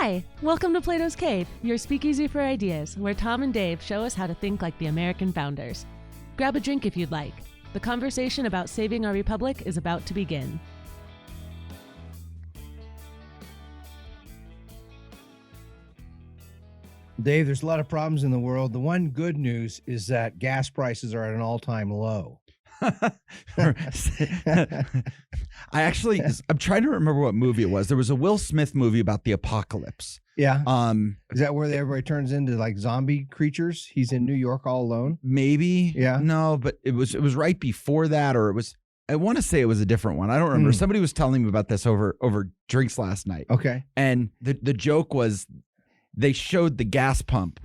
Hi, welcome to Plato's Cave, your speakeasy for ideas, where Tom and Dave show us how to think like the American founders. Grab a drink if you'd like. The conversation about saving our republic is about to begin. Dave, there's a lot of problems in the world. The one good news is that gas prices are at an all-time low. I'm trying to remember what movie it was. There was a Will Smith movie about the apocalypse. Yeah. Is that where everybody turns into like zombie creatures? He's in New York all alone? Maybe. Yeah. No, but it was right before that, or I want to say it was a different one. I don't remember. Somebody was telling me about this over drinks last night. Okay. And the joke was they showed the gas pump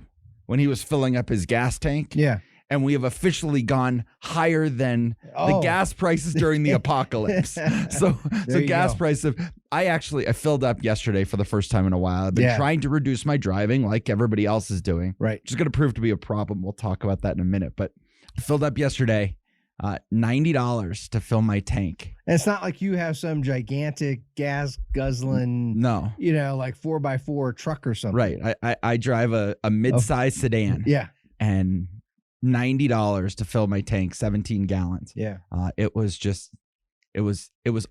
when he was filling up his gas tank. Yeah. And we have officially gone higher than the gas prices during the apocalypse. So gas prices. I filled up yesterday for the first time in a while. I've been trying to reduce my driving like everybody else is doing. Right. Which is going to prove to be a problem. We'll talk about that in a minute. But I filled up yesterday, $90 to fill my tank. And it's not like you have some gigantic gas guzzling, no, like 4x4 truck or something. Right. I drive a mid-size sedan. Yeah. And $90 to fill my tank, 17 gallons. Yeah. It was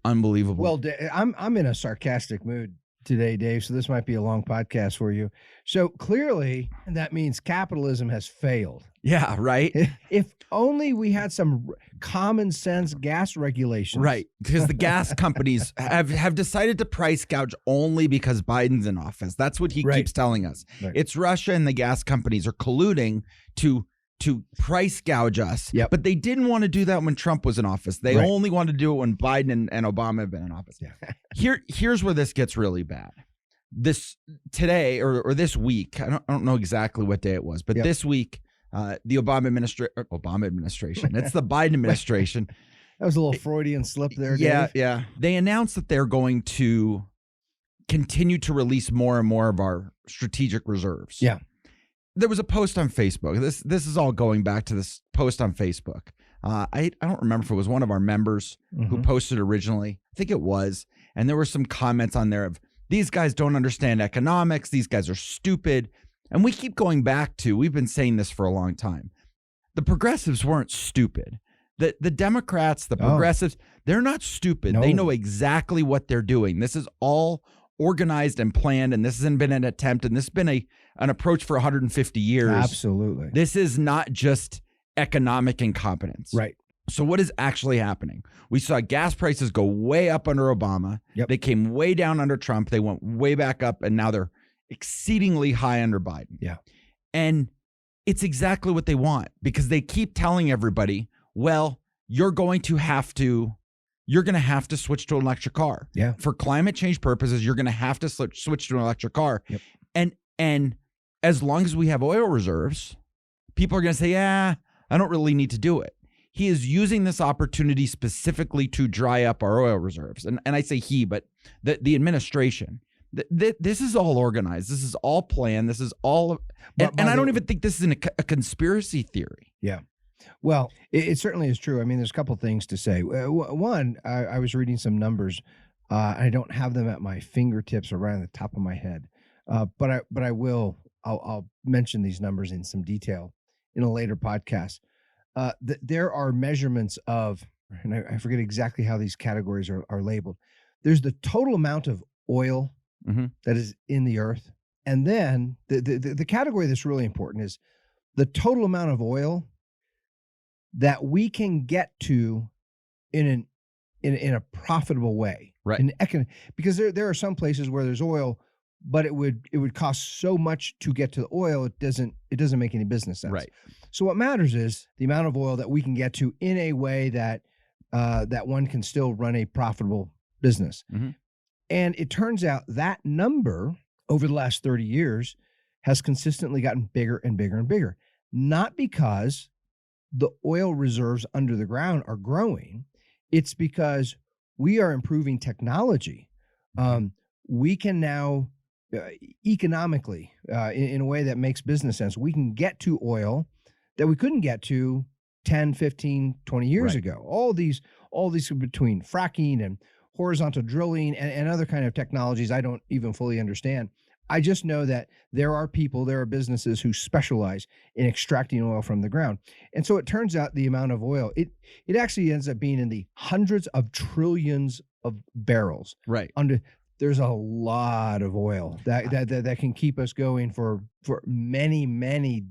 unbelievable. Well, I'm in a sarcastic mood today, Dave, so this might be a long podcast for you. So clearly that means capitalism has failed. Yeah, right. If only we had some common sense gas regulations. Right, because the gas companies have decided to price gouge only because Biden's in office. That's what he keeps telling us. Right. It's Russia and the gas companies are colluding to price gouge us. Yep. But they didn't want to do that when Trump was in office. They only wanted to do it when Biden and Obama have been in office. Yeah. Here's where this gets really bad. Today or this week, I don't know exactly what day it was, but this week, the Obama administration, it's the Biden administration. That was a little Freudian slip there, Dave. Yeah. They announced that they're going to continue to release more and more of our strategic reserves. Yeah. There was a post on Facebook. This is all going back to this post on Facebook. I don't remember if it was one of our members who posted originally. I think it was. And there were some comments on there of, these guys don't understand economics. These guys are stupid. And we keep going back to, we've been saying this for a long time. The progressives weren't stupid. The Democrats, the progressives, they're not stupid. No. They know exactly what they're doing. This is all organized and planned, and this hasn't been an attempt, and this has been an approach for 150 years. Absolutely. This is not just economic incompetence. Right. So what is actually happening? We saw gas prices go way up under Obama. Yep. They came way down under Trump. They went way back up, and now they're exceedingly high under Biden. Yeah. And it's exactly what they want, because they keep telling everybody, well, you're going to have to switch to an electric car. Yeah. For climate change purposes, you're going to have to switch to an electric car. Yep. And as long as we have oil reserves, people are going to say, I don't really need to do it. He is using this opportunity specifically to dry up our oil reserves. And I say he, but the administration. This is all organized. This is all planned. This is all. And I don't even think this is a conspiracy theory. Yeah. Well, it certainly is true. I mean, there's a couple of things to say. One, I was reading some numbers. I don't have them at my fingertips or right on the top of my head, but I will. I'll mention these numbers in some detail in a later podcast. There are measurements of, and I forget exactly how these categories are labeled. There's the total amount of oil that is in the earth, and then the category that's really important is the total amount of oil that we can get to in a profitable way, right? Because there are some places where there's oil, but it would cost so much to get to the oil, it doesn't make any business sense. Right. So what matters is the amount of oil that we can get to in a way that that one can still run a profitable business. And it turns out that number over the last 30 years has consistently gotten bigger and bigger and bigger, not because the oil reserves under the ground are growing. It's because we are improving technology. We can now economically, in a way that makes business sense, we can get to oil that we couldn't get to 10, 15, 20 years ago. All these between fracking and horizontal drilling and other kind of technologies I don't even fully understand I just know that there are businesses who specialize in extracting oil from the ground. And so it turns out the amount of oil, it actually ends up being in the hundreds of trillions of barrels. Right. There's a lot of oil that can keep us going for many, many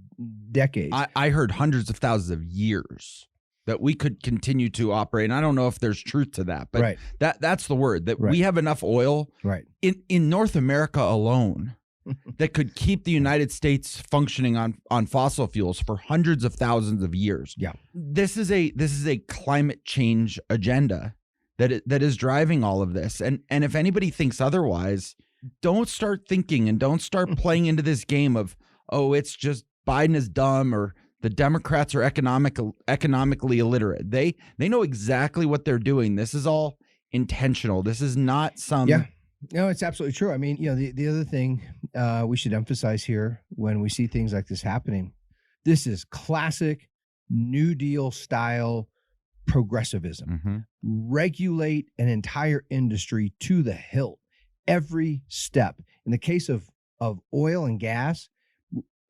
decades. I heard hundreds of thousands of years that we could continue to operate. And I don't know if there's truth to that, but that's the word, that we have enough oil in North America alone that could keep the United States functioning on fossil fuels for hundreds of thousands of years. Yeah. This is a climate change agenda that is driving all of this. And if anybody thinks otherwise, don't start thinking and don't start playing into this game of, oh, it's just Biden is dumb or the Democrats are economically illiterate. They know exactly what they're doing. This is all intentional. This is not some. Yeah, no, it's absolutely true. I mean, the other thing we should emphasize here when we see things like this happening, this is classic New Deal style progressivism. Mm-hmm. Regulate an entire industry to the hilt, every step. In the case of oil and gas,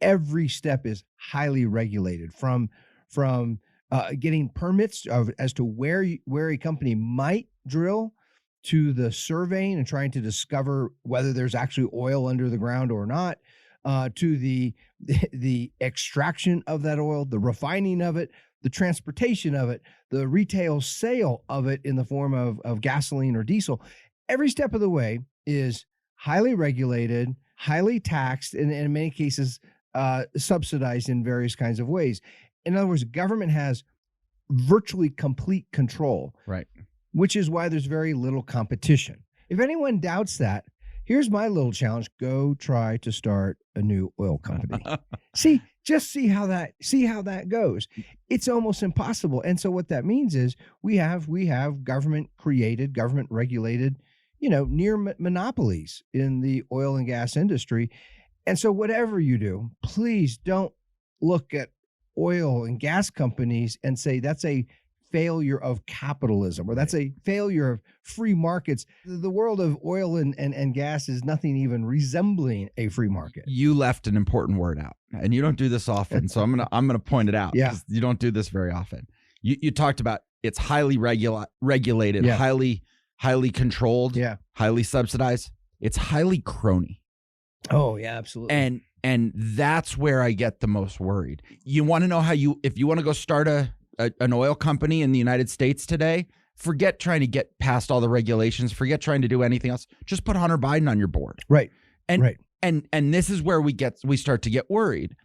every step is highly regulated, from getting permits as to where a company might drill, to the surveying and trying to discover whether there's actually oil under the ground or not, to the extraction of that oil, the refining of it, the transportation of it, the retail sale of it in the form of gasoline or diesel. Every step of the way is highly regulated, highly taxed, and in many cases subsidized in various kinds of ways. In other words, government has virtually complete control, right? Which is why there's very little competition. If anyone doubts that, here's my little challenge: go try to start a new oil company. see how that goes. It's almost impossible. And so what that means is we have government created, government regulated, near monopolies in the oil and gas industry. And so whatever you do, please don't look at oil and gas companies and say that's a failure of capitalism, or that's a failure of free markets. The world of oil and gas is nothing even resembling a free market. You left an important word out, and you don't do this often, so I'm gonna point it out. Yeah. You don't do this very often. You talked about it's highly regulated, highly controlled, highly subsidized. It's highly crony. Oh yeah, absolutely. And that's where I get the most worried. You want to know if you want to go start an oil company in the United States today, forget trying to get past all the regulations, forget trying to do anything else. Just put Hunter Biden on your board. Right. And this is where we start to get worried.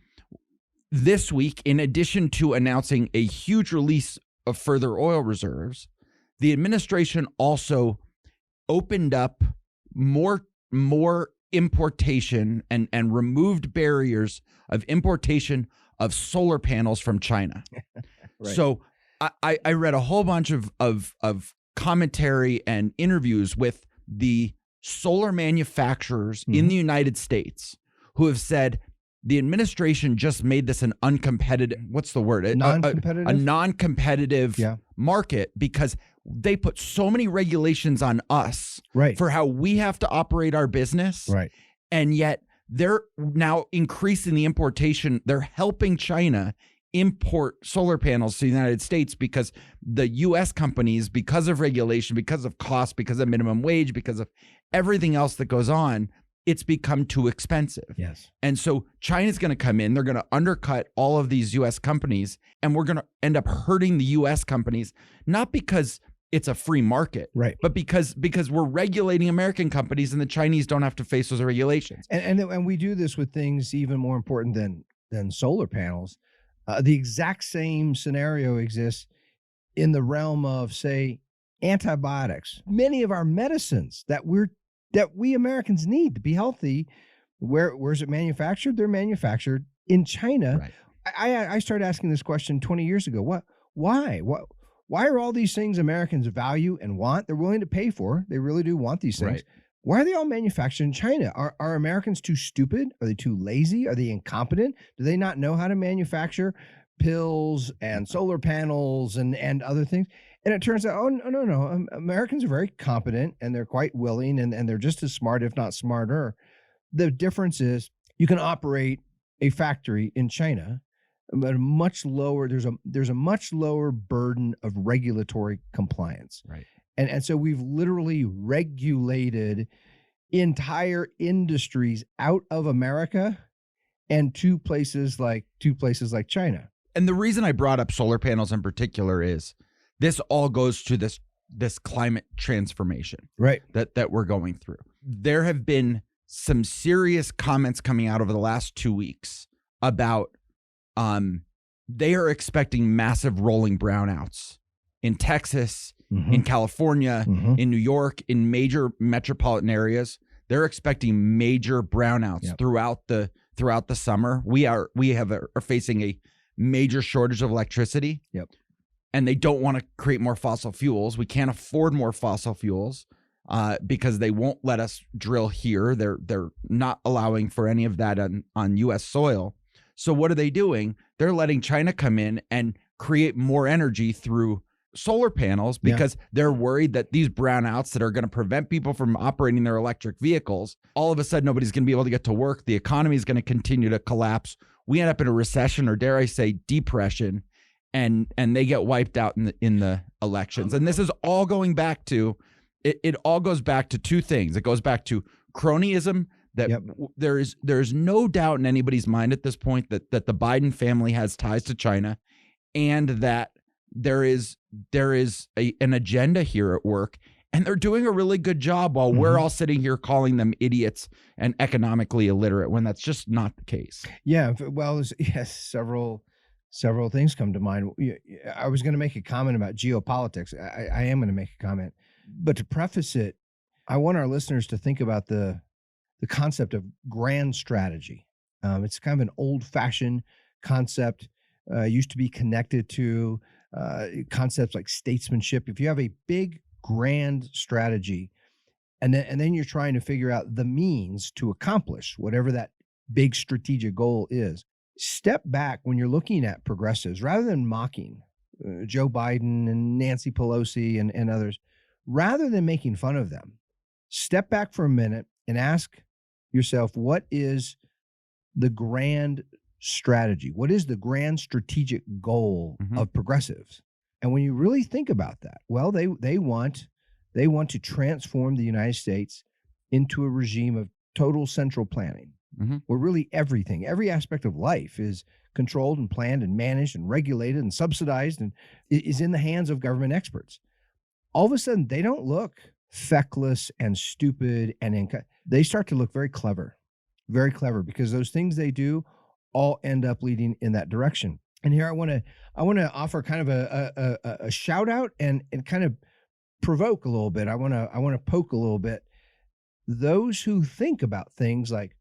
This week, in addition to announcing a huge release of further oil reserves, the administration also opened up more importation and removed barriers of importation of solar panels from China. Right. So I read a whole bunch of commentary and interviews with the solar manufacturers in the United States who have said the administration just made this an uncompetitive, what's the word? Non-competitive? A non-competitive market, because they put so many regulations on us for how we have to operate our business. Right. And yet they're now increasing the importation. They're helping China import solar panels to the United States because the U.S. companies, because of regulation, because of cost, because of minimum wage, because of everything else that goes on, it's become too expensive. Yes. And so China's going to come in, they're going to undercut all of these U.S. companies, and we're going to end up hurting the U.S. companies, not because it's a free market, but because we're regulating American companies and the Chinese don't have to face those regulations. And we do this with things even more important than solar panels. The exact same scenario exists in the realm of, say, antibiotics. Many of our medicines that we Americans need to be healthy, where's it manufactured? They're manufactured in China. Right. I started asking this question 20 years ago. Why are all these things Americans value and want? They're willing to pay for. They really do want these things. Right. Why are they all manufactured in China? Are Americans too stupid? Are they too lazy? Are they incompetent? Do they not know how to manufacture pills and solar panels and other things? And it turns out, oh, no. Americans are very competent, and they're quite willing, and they're just as smart, if not smarter. The difference is you can operate a factory in China, but there's a much lower burden of regulatory compliance. Right. And so we've literally regulated entire industries out of America and to places like China. And the reason I brought up solar panels in particular is this all goes to this climate transformation, right, that we're going through. There have been some serious comments coming out over the last 2 weeks about they are expecting massive rolling brownouts in Texas, in California, in New York, in major metropolitan areas. They're expecting major brownouts throughout the summer. We are facing a major shortage of electricity. And they don't want to create more fossil fuels. We can't afford more fossil fuels because they won't let us drill here. They're not allowing for any of that on U.S. soil. So what are they doing? They're letting China come in and create more energy through solar panels because they're worried that these brownouts that are going to prevent people from operating their electric vehicles, all of a sudden nobody's going to be able to get to work. The economy is going to continue to collapse. We end up in a recession, or dare I say depression, and they get wiped out in the elections. And this is all going back to it all goes back to two things. It goes back to cronyism, that there is no doubt in anybody's mind at this point that the Biden family has ties to China, and that there is an agenda here at work, and they're doing a really good job while we're all sitting here calling them idiots and economically illiterate, when that's just not the case. Yeah, well, yes, several things come to mind. I was going to make a comment about geopolitics. I am going to make a comment, but to preface it, I want our listeners to think about the concept of grand strategy. It's kind of an old-fashioned concept. Used to be connected to concepts like statesmanship. If you have a big, grand strategy, and then you're trying to figure out the means to accomplish whatever that big strategic goal is, step back when you're looking at progressives, rather than mocking Joe Biden and Nancy Pelosi and others, rather than making fun of them, step back for a minute and ask yourself, what is the grand strategy? What is the grand strategic goal of progressives? And when you really think about that, well, they want to transform the United States into a regime of total central planning, where really every aspect of life is controlled and planned and managed and regulated and subsidized and is in the hands of government experts. All of a sudden, they don't look feckless and stupid they start to look very clever, because those things they do all end up leading in that direction. And here I want to offer kind of a shout out and kind of provoke a little bit. I want to poke a little bit those who think about things like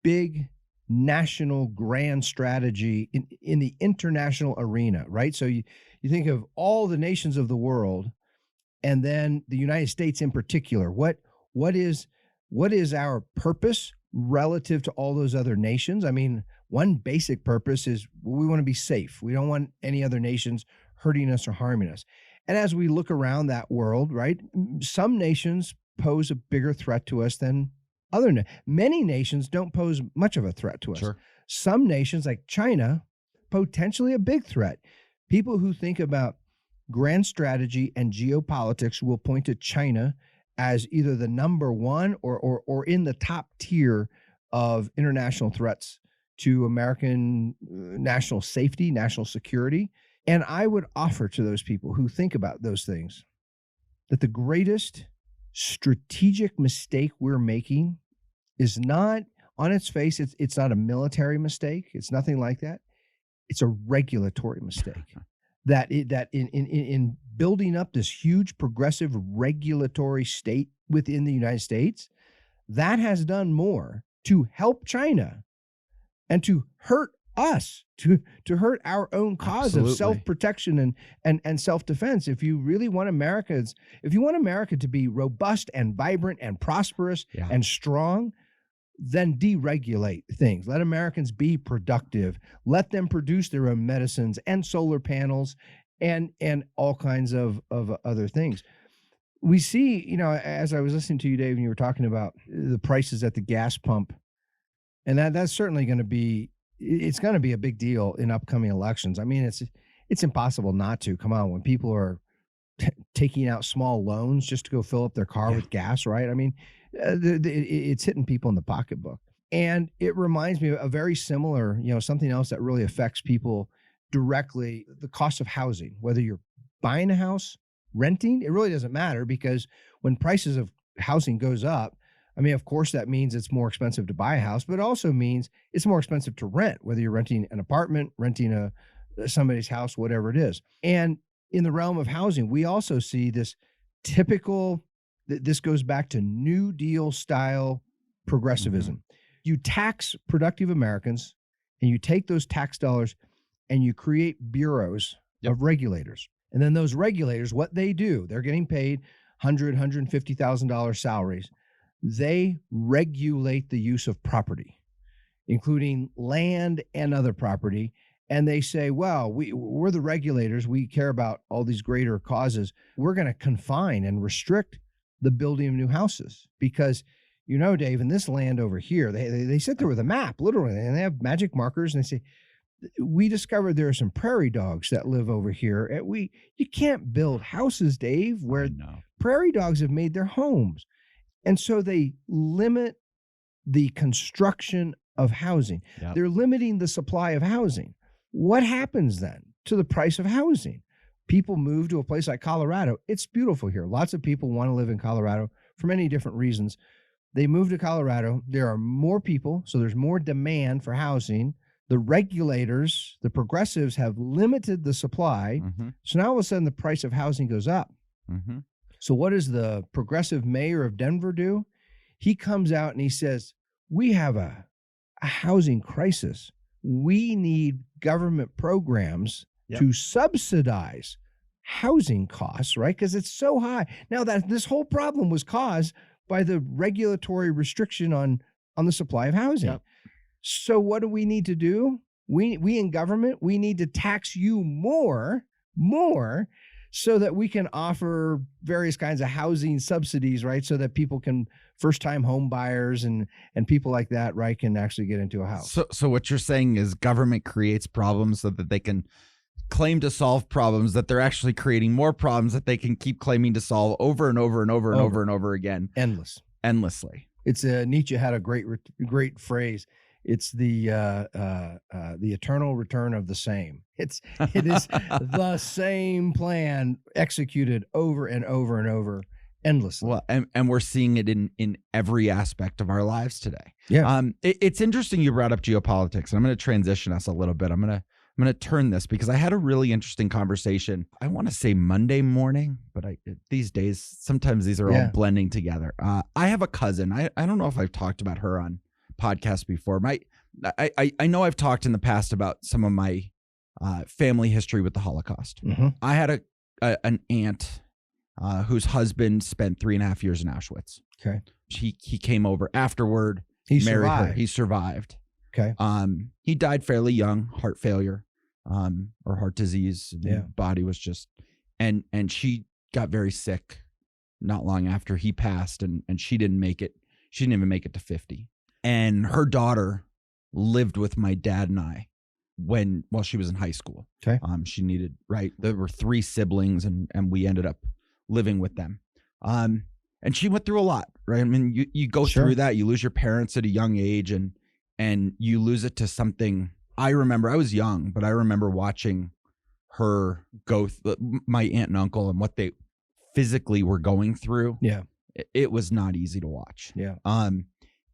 big national grand strategy in the international arena, right? So you think of all the nations of the world, and then the United States in particular. What is our purpose relative to all those other nations? I mean, one basic purpose is we want to be safe. We don't want any other nations hurting us or harming us. And as we look around that world, right, some nations pose a bigger threat to us than many nations don't pose much of a threat to us. Sure. Some nations like China, potentially a big threat. People who think about grand strategy and geopolitics will point to China as either the number one or in the top tier of international threats to American national safety, national security. And I would offer to those people who think about those things that the greatest strategic mistake we're making is not, on its face, it's not a military mistake. It's nothing like that. It's a regulatory mistake. That in building up this huge progressive regulatory state within the United States, that has done more to help China and to hurt us, to hurt our own cause Absolutely. Of self-protection and self-defense. If you really want America to be robust and vibrant and prosperous and strong, then deregulate things. Let Americans be productive. Let them produce their own medicines and solar panels and all kinds of other things. we see, as I was listening to you, Dave, and you were talking about the prices at the gas pump, and that's certainly going to be, it's going to be a big deal in upcoming elections. I mean, it's impossible not to. Come on, when people are taking out small loans just to go fill up their car with gas, right? I mean, it's hitting people in the pocketbook. And it reminds me of a very similar, something else that really affects people directly, the cost of housing, whether you're buying a house, renting, it really doesn't matter, because when prices of housing goes up, I mean, of course, that means it's more expensive to buy a house, but it also means it's more expensive to rent, whether you're renting an apartment, renting somebody's house, whatever it is. And in the realm of housing, we also see this typical, this goes back to New Deal style progressivism. Mm-hmm. You tax productive Americans, and you take those tax dollars and you create bureaus of regulators. And then those regulators, what they do, they're getting paid $100,000, $150,000 salaries. They regulate the use of property, including land and other property. And they say, well, we're the regulators. We care about all these greater causes. We're going to confine and restrict the building of new houses because, Dave, in this land over here, they sit there with a map, literally, and they have magic markers, and they say, we discovered there are some prairie dogs that live over here. And you can't build houses, Dave, where prairie dogs have made their homes. And so they limit the construction of housing. Yep. They're limiting the supply of housing. What happens then to the price of housing? People move to a place like Colorado. It's beautiful here. Lots of people want to live in Colorado for many different reasons. They move to Colorado. There are more people, so there's more demand for housing. The regulators, the progressives, have limited the supply. Mm-hmm. So now all of a sudden the price of housing goes up. Mm-hmm. So what does the progressive mayor of Denver do? He comes out and he says, we have a housing crisis. We need government programs to subsidize housing costs, right? Because it's so high. Now, that this whole problem was caused by the regulatory restriction on the supply of housing. Yep. So what do we need to do? We in government, we need to tax you more so that we can offer various kinds of housing subsidies, right? So that people can, first-time home buyers and people like that, right, can actually get into a house. So what you're saying is government creates problems so that they can claim to solve problems, that they're actually creating more problems that they can keep claiming to solve over and over and over and over and over again. Endlessly. It's Nietzsche had a great phrase. It's the eternal return of the same. It is the same plan executed over and over and over endlessly. Well, and we're seeing it in every aspect of our lives today. Yeah. It's interesting you brought up geopolitics, and I'm going to transition us a little bit. I'm going to turn this because I had a really interesting conversation. I want to say Monday morning, but these days sometimes these are all blending together. I have a cousin. I don't know if I've talked about her on podcast before. I know I've talked in the past about some of my family history with the Holocaust. Mm-hmm. I had an aunt whose husband spent 3.5 years in Auschwitz. Okay. He came over afterward. He married her. He survived. Okay. He died fairly young, heart failure, or heart disease. Body was just, and she got very sick not long after he passed, and she didn't make it. She didn't even make it to 50. And her daughter lived with my dad and I while she was in high school. Okay. She needed, there were 3 siblings and we ended up living with them. And she went through a lot, right? I mean, you go through that, you lose your parents at a young age and you lose it to something. I remember I was young, but I remember watching her my aunt and uncle and what they physically were going through. Yeah. It was not easy to watch. Yeah.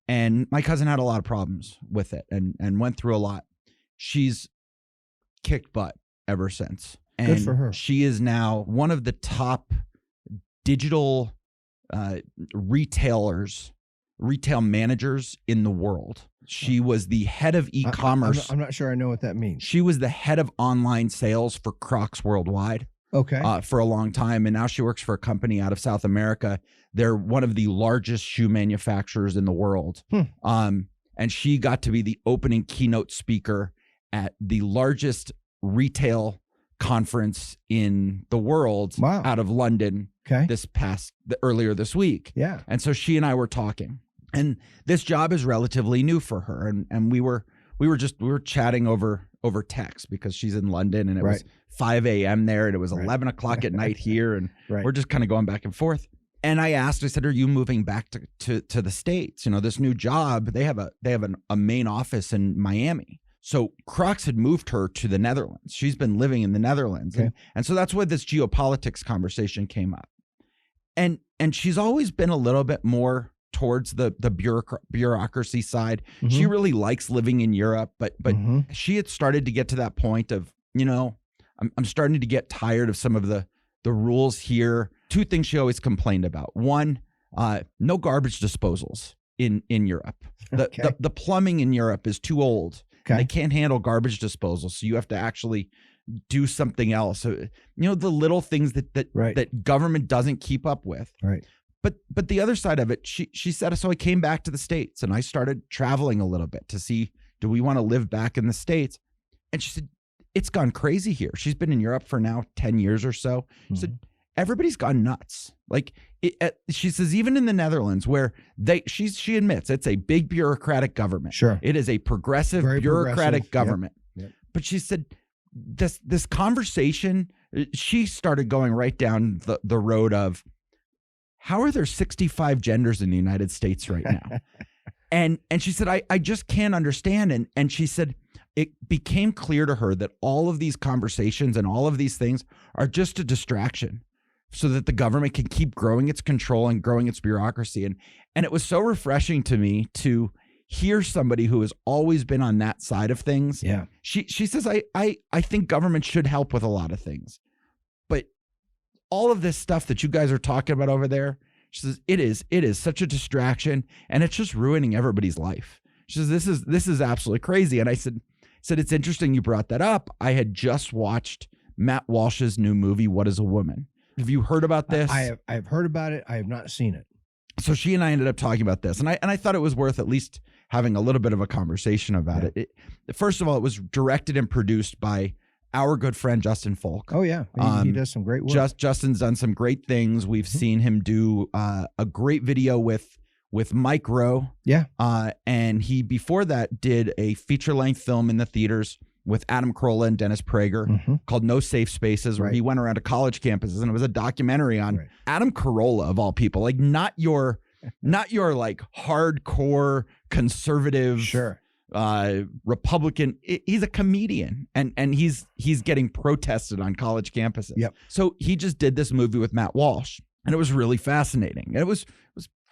And my cousin had a lot of problems with it and went through a lot. She's kicked butt ever since. And good for her. She is now one of the top digital retail managers in the world. She was the head of e-commerce. I'm not sure I know what that means. She was the head of online sales for Crocs worldwide. Okay. For a long time. And now she works for a company out of South America. They're one of the largest shoe manufacturers in the world. And she got to be the opening keynote speaker at the largest retail conference in the world out of London. Okay. earlier this week. Yeah. And so she and I were talking, and this job is relatively new for her. And we were chatting over text because she's in London, and it was 5 a.m. there, and it was 11 o'clock at night here. And we're just kind of going back and forth. And I said, are you moving back to the States? You know, this new job, they have a main office in Miami. So Crocs had moved her to the Netherlands. She's been living in the Netherlands. Okay. And so that's where this geopolitics conversation came up. And she's always been a little bit more towards the bureaucracy side. Mm-hmm. She really likes living in Europe, but she had started to get to that point of, you know, I'm starting to get tired of some of the rules here. Two things she always complained about. One, no garbage disposals in Europe. The plumbing in Europe is too old. Okay. They can't handle garbage disposal, so you have to actually do something else. So, you know, the little things that government doesn't keep up with. Right. But the other side of it, she said, so I came back to the States and I started traveling a little bit to see, do we want to live back in the States? And she said, it's gone crazy here. She's been in Europe for now 10 years or so. She said, everybody's gone nuts. Like she says, even in the Netherlands, where she admits it's a big bureaucratic government. Sure. It is a progressive bureaucratic government. Yep. But she said, this conversation, she started going right down the road of, how are there 65 genders in the United States right now? and she said, I just can't understand. And she said, it became clear to her that all of these conversations and all of these things are just a distraction so that the government can keep growing its control and growing its bureaucracy. And it was so refreshing to me to hear somebody who has always been on that side of things. Yeah. She says, I think government should help with a lot of things. But all of this stuff that you guys are talking about over there, she says, it is such a distraction, and it's just ruining everybody's life. She says, this is absolutely crazy. And I said, it's interesting you brought that up. I had just watched Matt Walsh's new movie, What is a Woman? Have you heard about this? I've heard about it. I have not seen it. So she and I ended up talking about this, and I thought it was worth at least having a little bit of a conversation about it. First of all, it was directed and produced by our good friend Justin Folk. Oh yeah, he does some great work. Justin's done some great things. We've seen him do a great video with Mike Rowe. Yeah. And he before that did a feature length film in the theaters with Adam Carolla and Dennis Prager called No Safe Spaces, where he went around to college campuses, and it was a documentary on Adam Carolla of all people, like not your like hardcore conservative. Sure. Republican. He's a comedian, and he's getting protested on college campuses. Yep. So he just did this movie with Matt Walsh, and it was really fascinating. And it was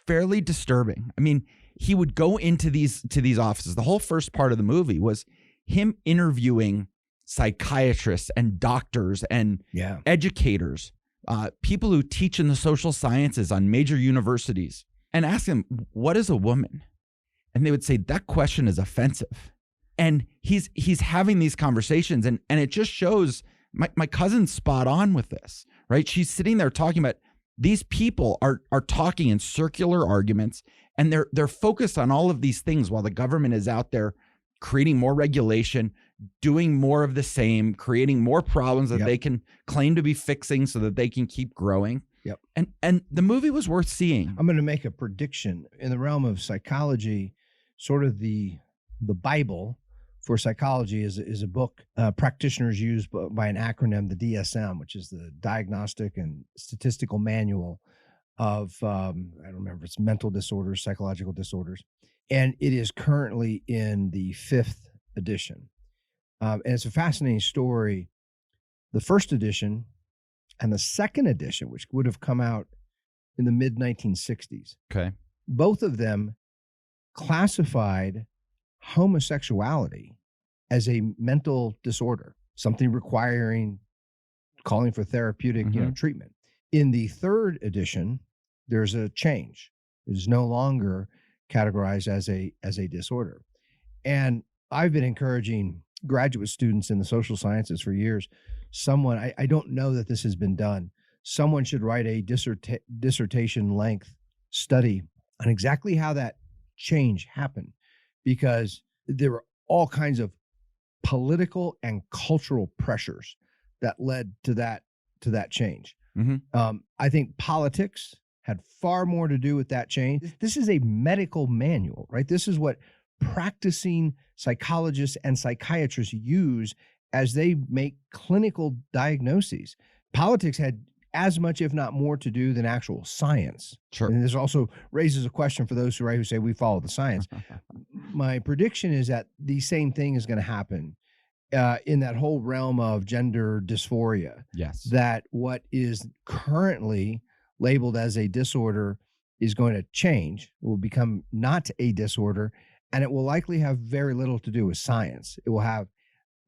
fairly disturbing. I mean, he would go into these offices. The whole first part of the movie was him interviewing psychiatrists and doctors and educators, people who teach in the social sciences on major universities, and ask them, what is a woman? And they would say, that question is offensive. And he's having these conversations, and it just shows my cousin's spot on with this, right? She's sitting there talking about these people are talking in circular arguments, and they're focused on all of these things while the government is out there creating more regulation, doing more of the same, creating more problems that they can claim to be fixing so that they can keep growing. Yep. And the movie was worth seeing. I'm going to make a prediction in the realm of psychology. Sort of the Bible for psychology is a book practitioners use by an acronym, the DSM, which is the Diagnostic and Statistical Manual of, I don't remember, it's mental disorders, psychological disorders. And it is currently in the 5th edition. And it's a fascinating story. The first edition and the second edition, which would have come out in the mid-1960s. Okay. Both of them classified homosexuality as a mental disorder, something requiring calling for therapeutic treatment. In the 3rd edition, there's a change. It is no longer categorized as a disorder. And I've been encouraging graduate students in the social sciences for years. Someone, I don't know that this has been done. Someone should write a dissertation length study on exactly how that change happened, because there were all kinds of political and cultural pressures that led to that change. I think politics had far more to do with that change. This is a medical manual, right? This is what practicing psychologists and psychiatrists use as they make clinical diagnoses. Politics had as much, if not more, to do than actual science. Sure. And this also raises a question for those who say we follow the science. My prediction is that the same thing is going to happen in that whole realm of gender dysphoria. Yes. That what is currently labeled as a disorder is going to change, will become not a disorder, and it will likely have very little to do with science. It'll have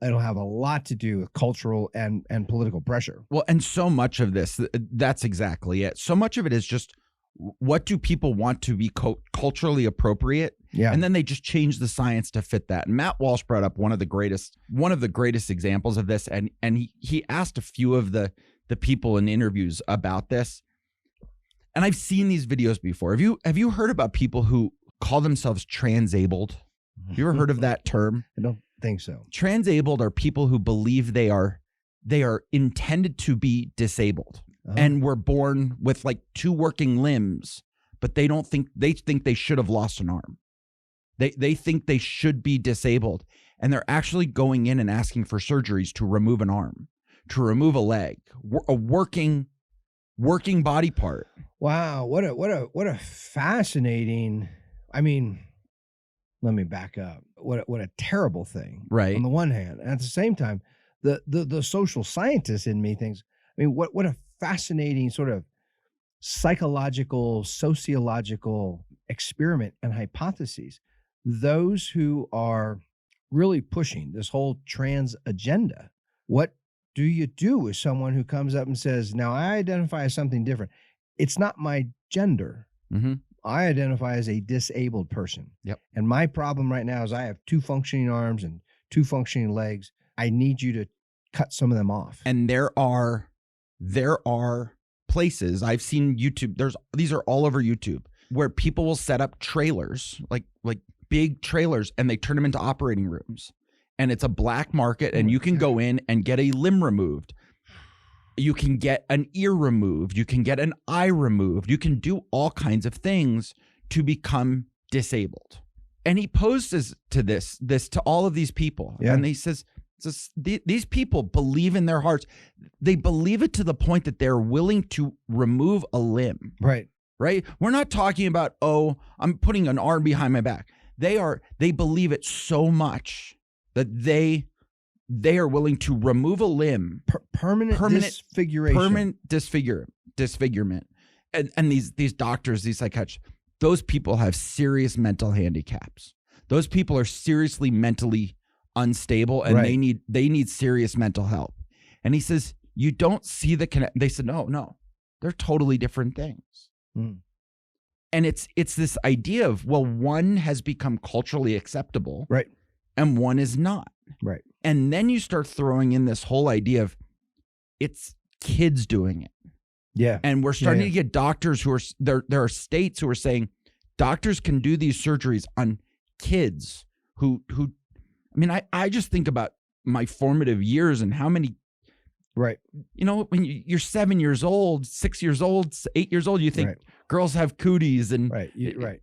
a lot to do with cultural and political pressure. Well, and so much of this, that's exactly it. So much of it is just, what do people want to be culturally appropriate? Yeah. And then they just change the science to fit that. And Matt Walsh brought up one of the greatest examples of this. And he asked a few of the people in interviews about this. And I've seen these videos before. Have you heard about people who call themselves transabled? Have you ever heard of that term? I don't think so. Transabled are people who believe they are intended to be disabled and were born with like 2 working limbs, but they think they should have lost an arm. They think they should be disabled, and they're actually going in and asking for surgeries to remove an arm, to remove a leg, a working body part. Wow, what a fascinating. I mean, let me back up. What a terrible thing, right? On the one hand, and at the same time, the social scientist in me thinks, I mean, what a fascinating sort of psychological, sociological experiment and hypotheses. Those who are really pushing this whole trans agenda, what do you do with someone who comes up and says, now I identify as something different? It's not my gender. I identify as a disabled person. Yep. And my problem right now is I have 2 functioning arms and 2 functioning legs. I need you to cut some of them off. And there are places I've seen YouTube. These are all over YouTube where people will set up trailers, like big trailers, and they turn them into operating rooms. And it's a black market, and you can go in and get a limb removed. You can get an ear removed. You can get an eye removed. You can do all kinds of things to become disabled. And he poses to this to all of these people. Yeah. And he says, these people believe in their hearts. They believe it to the point that they're willing to remove a limb. Right. We're not talking about, I'm putting an arm behind my back. They believe it so much that they are willing to remove a limb. Permanent disfiguration. Permanent disfigurement. And these doctors, these psychiatrists, those people have serious mental handicaps. Those people are seriously mentally unstable, and they need serious mental help. And he says, you don't see the connect. They said, no, they're totally different things. And it's this idea of, well, one has become culturally acceptable, right, and one is not, right. And then you start throwing in this whole idea of it's kids doing it. Yeah. And we're starting to get doctors who are there are states who are saying doctors can do these surgeries on kids who I mean, I just think about my formative years and how many, right. When you're 7 years old, 6 years old, 8 years old, you think girls have cooties. And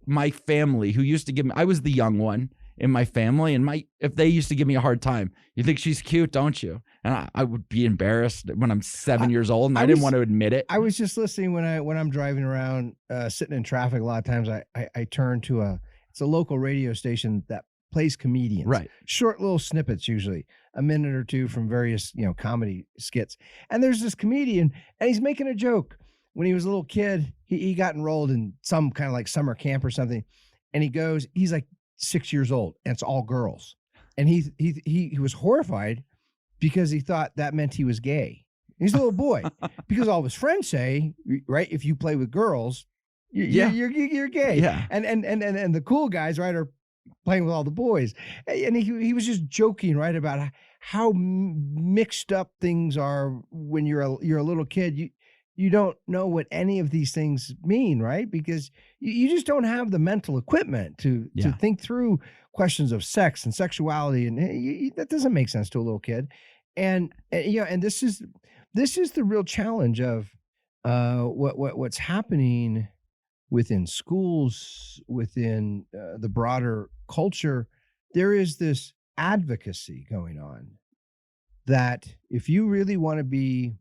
my family who used to give me, I was the young one in my family, and if they used to give me a hard time, you think she's cute, don't you? And I would be embarrassed when I'm 7 years old, and I didn't want to admit it. I was just listening when I'm driving around, sitting in traffic. A lot of times I turn to it's a local radio station that plays comedians, right? Short little snippets, usually a minute or two from various comedy skits. And there's this comedian, and he's making a joke. When he was a little kid, he got enrolled in some kind of like summer camp or something, and he's like 6 years old, and it's all girls, and he was horrified because he thought that meant he was gay. He's a little boy because all of his friends say, right, if you play with girls, you're gay. Yeah. And the cool guys, right, are playing with all the boys. And he was just joking, right, about how mixed up things are when you're a little kid. You don't know what any of these things mean, right? Because you just don't have the mental equipment to think through questions of sex and sexuality, and that doesn't make sense to a little kid. And this is the real challenge of what's happening within schools, within the broader culture, there is this advocacy going on that if you really want to be,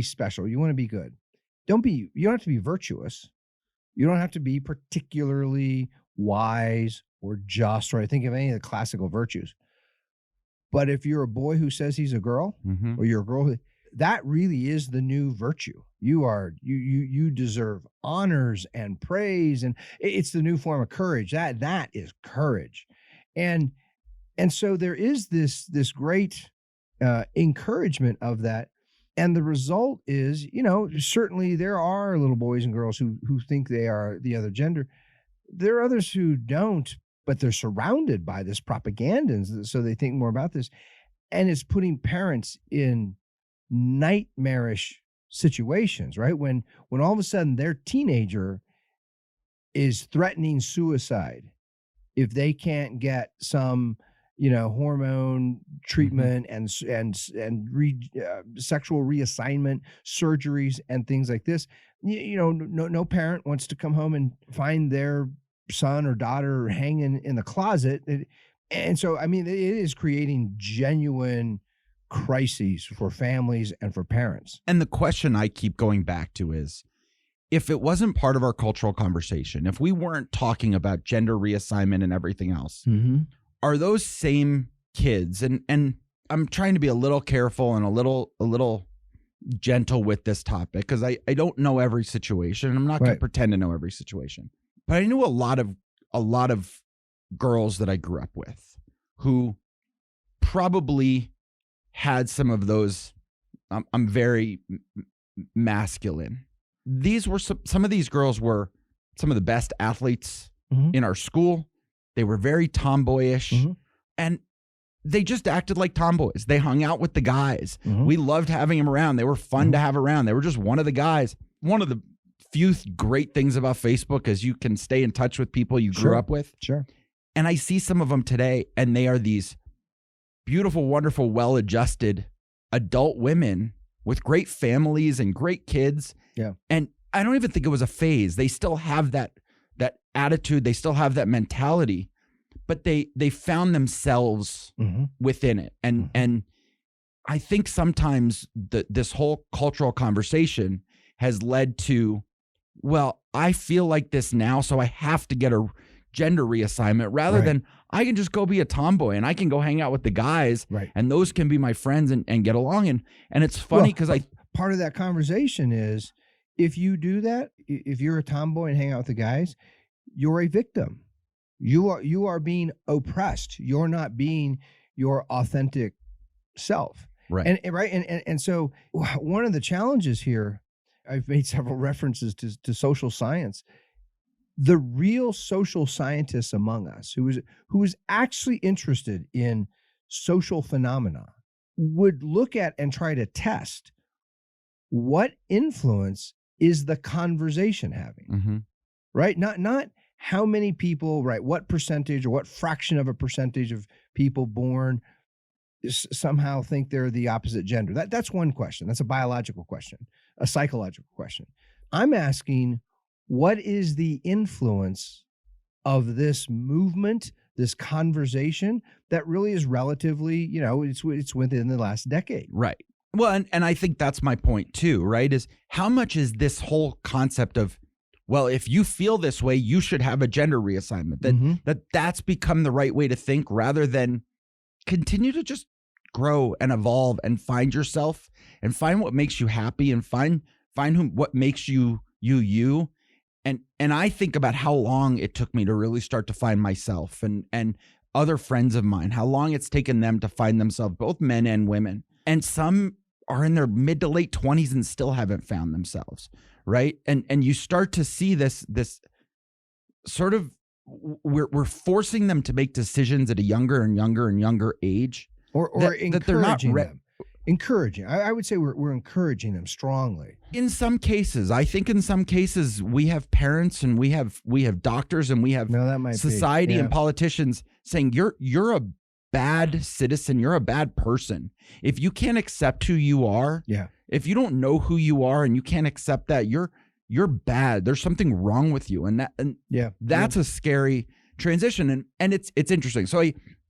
special, you want to be good, you don't have to be virtuous. You don't have to be particularly wise or just, or I think of any of the classical virtues. But if you're a boy who says he's a girl, or you're a girl, that really is the new virtue. You deserve honors and praise, and it's the new form of courage. That is courage, and so there is this great encouragement of that, and the result is, certainly there are little boys and girls who think they are the other gender. There are others who don't, but they're surrounded by this propaganda, and so they think more about this, and it's putting parents in nightmarish situations, right? When all of a sudden their teenager is threatening suicide if they can't get some, hormone treatment and sexual reassignment surgeries and things like this. No parent wants to come home and find their son or daughter hanging in the closet. And so, I mean, it is creating genuine crises for families and for parents. And the question I keep going back to is, if it wasn't part of our cultural conversation, if we weren't talking about gender reassignment and everything else, are those same kids, and I'm trying to be a little careful and a little gentle with this topic because I don't know every situation. I'm not going to pretend to know every situation. But I knew a lot of girls that I grew up with who probably had some of those. I'm very masculine. These were some of these girls were some of the best athletes in our school. They were very tomboyish, and they just acted like tomboys. They hung out with the guys. We loved having them around. They were fun to have around. They were just one of the guys. One of the few great things about Facebook is you can stay in touch with people you grew up with. Sure. And I see some of them today, and they are these beautiful, wonderful, well-adjusted adult women with great families and great kids. Yeah. And I don't even think it was a phase. They still have that attitude. They still have that mentality, but they found themselves within it. And I think sometimes this whole cultural conversation has led to, well, I feel like this now, so I have to get a gender reassignment rather than I can just go be a tomboy and I can go hang out with the guys and those can be my friends and get along. And it's funny because part of that conversation is, if you do that, if you're a tomboy and hang out with the guys, you're a victim. You are being oppressed. You're not being your authentic self. Right. And so one of the challenges here, I've made several references to social science. The real social scientists among us who is actually interested in social phenomena would look at and try to test what influence is the conversation having, right? Not how many people, right? What percentage or what fraction of a percentage of people born somehow think they're the opposite gender. That's one question. That's a biological question, a psychological question. I'm asking, what is the influence of this movement, this conversation that really is relatively, it's within the last decade. Right. Well, and I think that's my point too, right? Is how much is this whole concept of, well, if you feel this way, you should have a gender reassignment, that's become the right way to think rather than continue to just grow and evolve and find yourself and find what makes you happy and find what makes you. And I think about how long it took me to really start to find myself and other friends of mine, how long it's taken them to find themselves, both men and women. And some are in their mid to late 20s and still haven't found themselves, right? And you start to see this sort of, we're forcing them to make decisions at a younger and younger and younger age. Or that they're not them. Encouraging. I would say we're encouraging them strongly. In some cases, I think in some cases we have parents and we have doctors and we have society and politicians saying you're a bad citizen, you're a bad person. If you can't accept who you are, if you don't know who you are and you can't accept that, you're bad. There's something wrong with you. And that's a scary transition. And it's interesting. So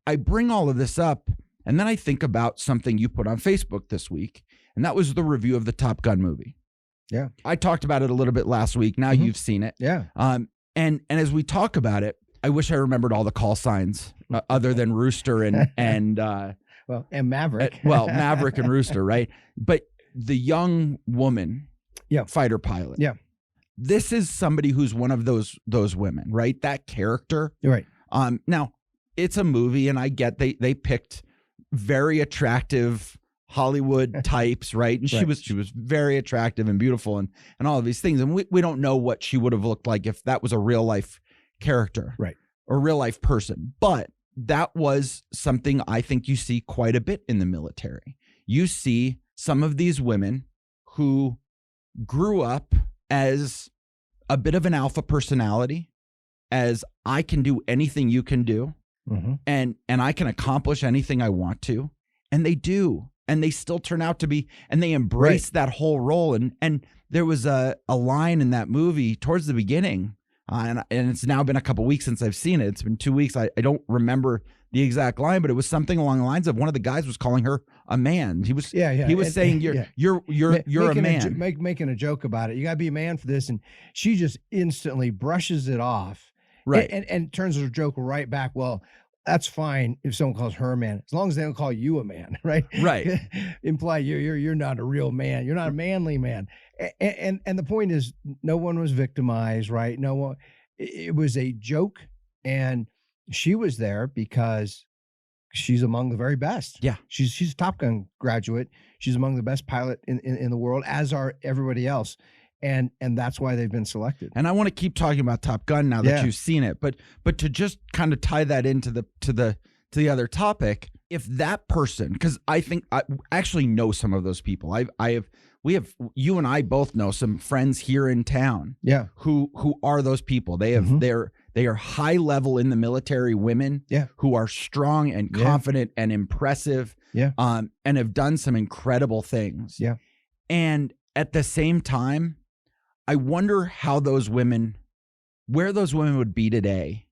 I bring all of this up, and then I think about something you put on Facebook this week, and that was the review of the Top Gun movie. Yeah. I talked about it a little bit last week. Now you've seen it. Yeah. And as we talk about it, I wish I remembered all the call signs other than Rooster and Maverick. Maverick and Rooster, right? But the young woman, fighter pilot. Yeah. This is somebody who's one of those women, right? That character. Right. Now it's a movie, and I get they picked very attractive Hollywood types, right? And she was very attractive and beautiful and all of these things. And we don't know what she would have looked like if that was a real life character, right? Or real life person. But that was something I think you see quite a bit in the military. You see some of these women who grew up as a bit of an alpha personality, as I can do anything you can do, and I can accomplish anything I want to, and they do, and they still turn out to be, and they embrace that whole role. And there was a line in that movie towards the beginning, and it's now been a couple weeks since I've seen it. It's been 2 weeks. I don't remember the exact line, but it was something along the lines of one of the guys was calling her a man. He was he was saying you're a man, making a joke about it. You got to be a man for this, and she just instantly brushes it off, right? And turns her joke right back. Well, that's fine if someone calls her a man, as long as they don't call you a man, right? Right. Imply you're not a real man. You're not a manly man. And the point is, no one was victimized, right? No one. It was a joke, and she was there because she's among the very best. Yeah. She's a Top Gun graduate. She's among the best pilot in the world, as are everybody else. And that's why they've been selected. And I want to keep talking about Top Gun now that you've seen it, but to just kind of tie that into the other topic, if that person, because I think I actually know some of those people. We have you and I both know some friends here in town. Yeah. Who are those people? They have they are high level in the military women. Yeah. Who are strong and confident and impressive. Yeah. And have done some incredible things. Yeah. And at the same time, I wonder how where those women would be today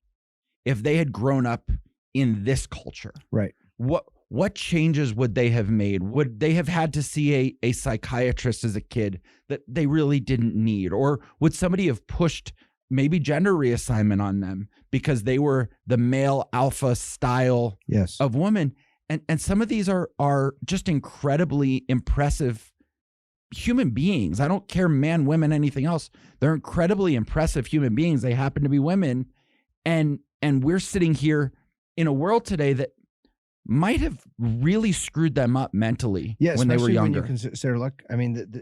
if they had grown up in this culture. Right. What changes would they have made? Would they have had to see a psychiatrist as a kid that they really didn't need? Or would somebody have pushed maybe gender reassignment on them because they were the male alpha style of women? And some of these are just incredibly impressive human beings. I don't care, man, women, anything else. They're incredibly impressive human beings. They happen to be women. And we're sitting here in a world today that might have really screwed them up mentally when they were younger. When you consider, look, I mean,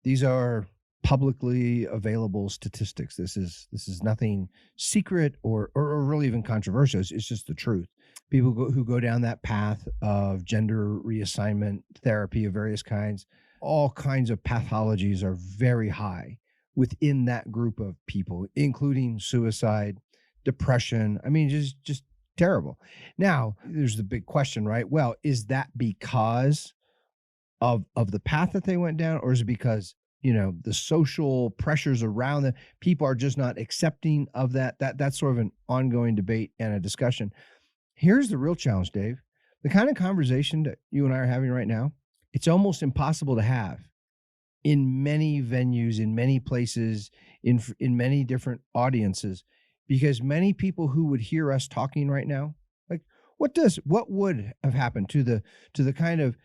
these are publicly available statistics. This is nothing secret or really even controversial. It's just the truth. People who go down that path of gender reassignment therapy of various kinds, all kinds of pathologies are very high within that group of people, including suicide, depression. I mean, just terrible. Now, there's the big question, right? Well, is that because of the path that they went down, or is it because, the social pressures around them, people are just not accepting of that? That's sort of an ongoing debate and a discussion. Here's the real challenge, Dave. The kind of conversation that you and I are having right now, it's almost impossible to have in many venues, in many places, in many different audiences, because many people who would hear us talking right now, like, what would have happened to the kind of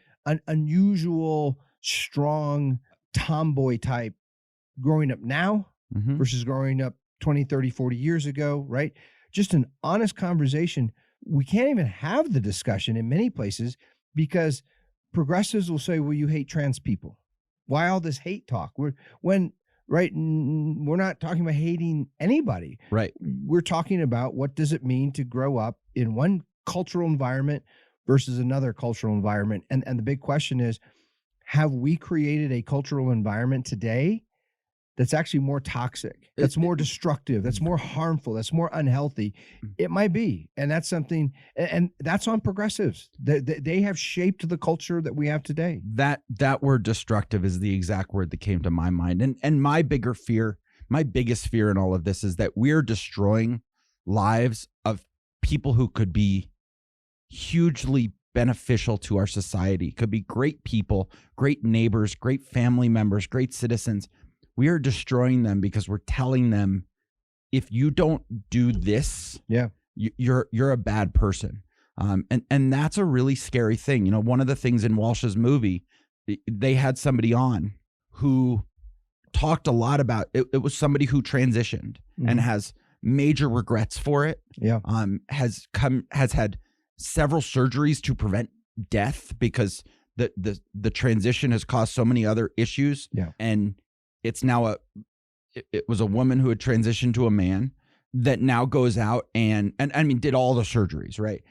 unusual, strong tomboy type growing up now versus growing up 20, 30, 40 years ago, right? Just an honest conversation. We can't even have the discussion in many places because progressives will say, well, you hate trans people. Why all this hate talk? We're not talking about hating anybody. Right. We're talking about what does it mean to grow up in one cultural environment versus another cultural environment. And the big question is, have we created a cultural environment today that's actually more toxic, that's more destructive, that's more harmful, that's more unhealthy. It might be. And that's something, and that's on progressives. They have shaped the culture that we have today. That word destructive is the exact word that came to my mind. And my biggest fear in all of this is that we're destroying lives of people who could be hugely beneficial to our society, could be great people, great neighbors, great family members, great citizens. We are destroying them because we're telling them, if you don't do this, you're a bad person. And that's a really scary thing. You know, one of the things in Walsh's movie, they had somebody on who talked a lot about it. It was somebody who transitioned and has major regrets for it. Yeah. Has had several surgeries to prevent death because the transition has caused so many other issues. Yeah. And it's now it was a woman who had transitioned to a man that now goes out and I mean, did all the surgeries, right?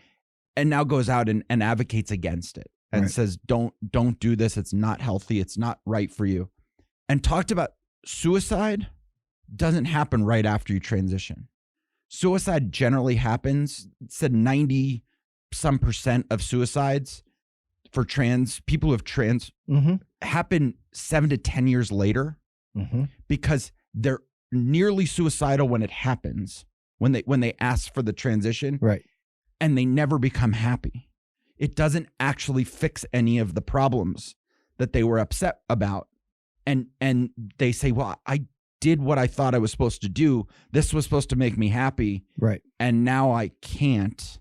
And now goes out and advocates against it and says, don't do this. It's not healthy. It's not right for you. And talked about suicide doesn't happen right after you transition. Suicide generally happens, said 90% of suicides for trans people who have trans happen 7 to 10 years later because they're nearly suicidal when it happens, when they ask for the transition, right? And they never become happy. It doesn't actually fix any of the problems that they were upset about. And they say, well, I did what I thought I was supposed to do. This was supposed to make me happy. Right. And now I can't.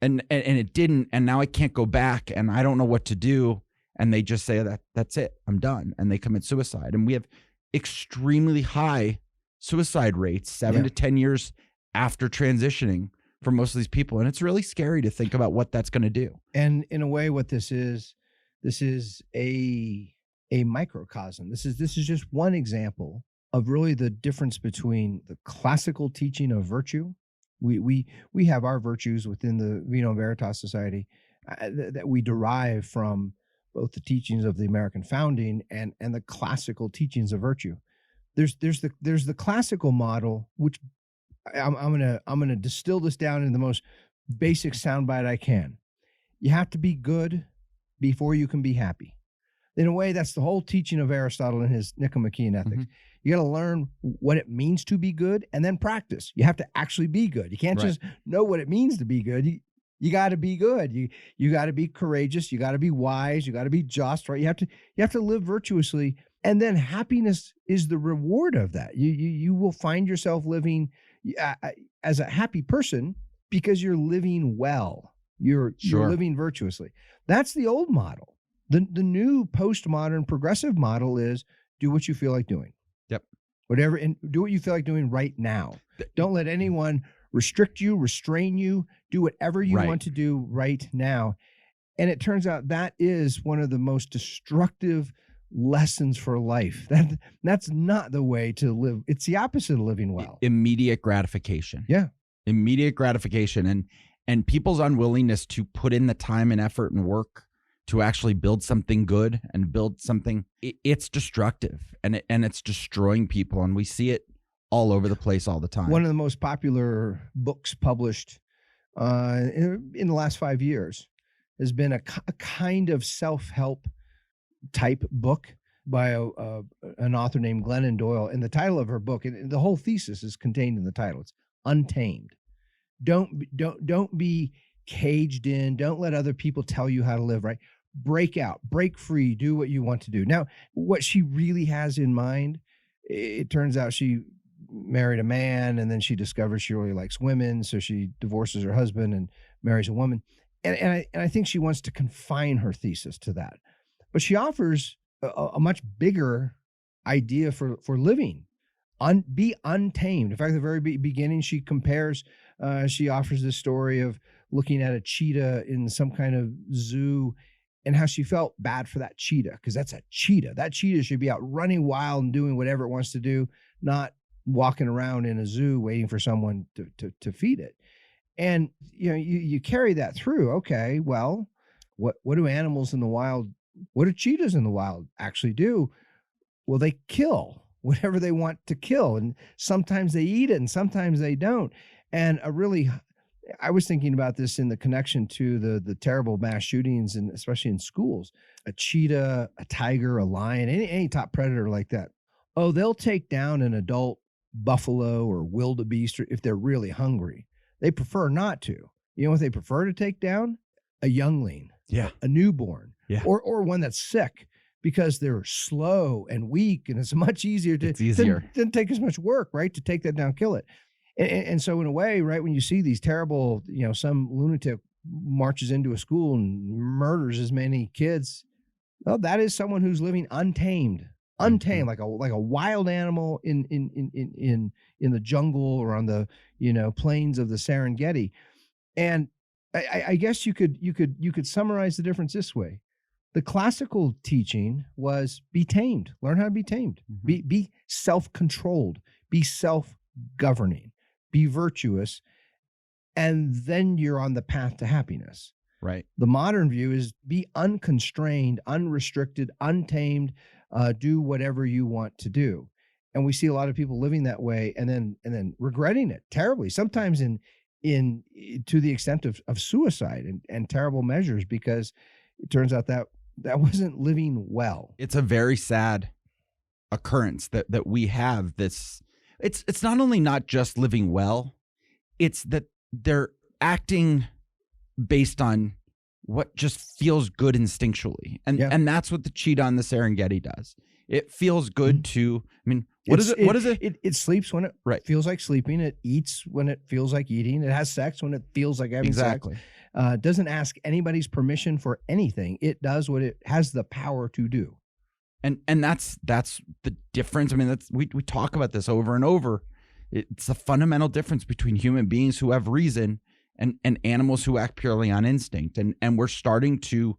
And it didn't. And now I can't go back and I don't know what to do. And they just say that's it. I'm done. And they commit suicide. And we have extremely high suicide rates, 7 to 10 years after transitioning for most of these people. And it's really scary to think about what that's going to do. And in a way, what this is a microcosm. This is just one example of really the difference between the classical teaching of virtue. We have our virtues within the Vino Veritas Society that we derive from both the teachings of the American founding and the classical teachings of virtue. There's the classical model, which I'm gonna distill this down in the most basic soundbite I can. You have to be good before you can be happy. In a way, that's the whole teaching of Aristotle in his Nicomachean Ethics. You got to learn what it means to be good and then practice. You have to actually be good. You can't just know what it means to be good. You got to be good. You got to be courageous. You got to be wise. You got to be just, right? You have to live virtuously. And then happiness is the reward of that. You will find yourself living as a happy person because you're living well. You're living virtuously. That's the old model. The new postmodern progressive model is do what you feel like doing. Yep. Whatever, and do what you feel like doing right now. Don't let anyone restrict you, restrain you. Do whatever you want to do right now. And it turns out that is one of the most destructive lessons for life. That's not the way to live. It's the opposite of living well. Immediate gratification. Yeah. Immediate gratification. And people's unwillingness to put in the time and effort and work to actually build something good and build something, it's destructive and it's destroying people. And we see it all over the place all the time. One of the most popular books published in the last 5 years has been a kind of self-help type book by an author named Glennon Doyle. And the title of her book, and the whole thesis is contained in the title. It's Untamed. Don't be caged in. Don't let other people tell you how to live, right? Break out, break free, do what you want to do. Now, what she really has in mind, it turns out she married a man and then she discovers she really likes women. So she divorces her husband and marries a woman. And I think she wants to confine her thesis to that. But she offers a much bigger idea for living. Be untamed. In fact, at the very beginning, she offers this story of looking at a cheetah in some kind of zoo and how she felt bad for that cheetah, because that's a cheetah. That cheetah should be out running wild and doing whatever it wants to do, not walking around in a zoo waiting for someone to feed it. And you carry that through. Okay, well, what do animals in the wild, what do cheetahs in the wild actually do? Well, they kill. whatever they want to kill. And sometimes they eat it and sometimes they don't. And I was thinking about this in the connection to the terrible mass shootings, and especially in schools. A cheetah, a tiger, a lion, any top predator like that. Oh, they'll take down an adult buffalo or wildebeest if they're really hungry. They prefer not to. You know what they prefer to take down? A youngling, a newborn, or one that's sick, because they're slow and weak, and it's much easier to. It's easier. Doesn't take as much work, right, to take that down, kill it. And so in a way, right, when you see these terrible, some lunatic marches into a school and murders as many kids, well, that is someone who's living untamed, like a wild animal in the jungle or on the plains of the Serengeti. And I guess you could summarize the difference this way. The classical teaching was be tamed, learn how to be tamed, be self-controlled, be self-governing, be virtuous, and then you're on the path to happiness. Right. The modern view is be unconstrained, unrestricted, untamed, do whatever you want to do. And we see a lot of people living that way and then regretting it terribly, sometimes to the extent of suicide and terrible measures, because it turns out that wasn't living well. It's a very sad occurrence that we have this. It's not only not just living well, it's that they're acting based on what just feels good instinctually. And that's what the cheetah on the Serengeti does. It feels good to, what is it? It sleeps when it feels like sleeping. It eats when it feels like eating. It has sex when it feels like having sex. Doesn't ask anybody's permission for anything. It does what it has the power to do. And that's the difference. We talk about this over and over. It's a fundamental difference between human beings who have reason and animals who act purely on instinct. And we're starting to,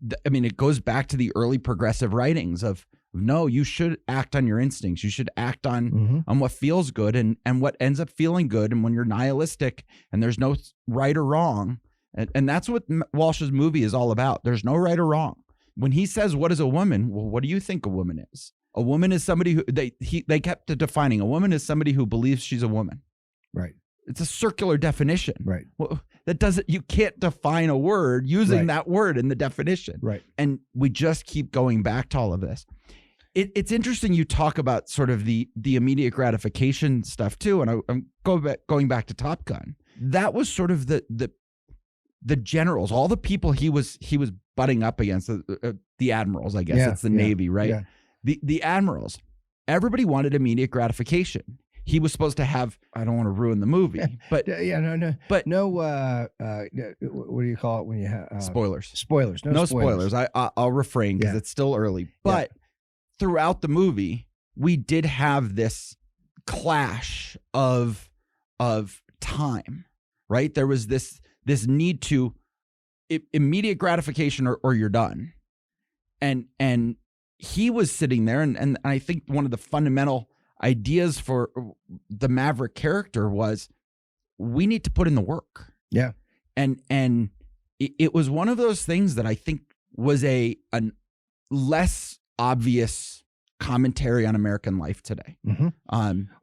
it goes back to the early progressive writings of, no, you should act on your instincts. You should act on what feels good and what ends up feeling good. And when you're nihilistic and there's no right or wrong, and that's what Walsh's movie is all about. There's no right or wrong. When he says, what is a woman? Well, what do you think a woman is? A woman is somebody who they kept defining. A woman is somebody who believes she's a woman. Right. It's a circular definition. Right. Well, you can't define a word using that word in the definition. Right. And we just keep going back to all of this. It's interesting you talk about sort of the immediate gratification stuff too. And I'm going back to Top Gun. That was sort of the generals, all the people he was butting up against, the admirals, I guess. It's the Navy, right? Yeah. The admirals, everybody wanted immediate gratification. He was supposed to have, I don't want to ruin the movie, but what do you call it when you have spoilers? Spoilers. No spoilers. I'll refrain because it's still early. But throughout the movie, we did have this clash of time, right? There was this need to immediate gratification or you're done. And he was sitting there, and I think one of the fundamental ideas for the Maverick character was we need to put in the work. Yeah. And it was one of those things that I think was a less obvious commentary on American life today.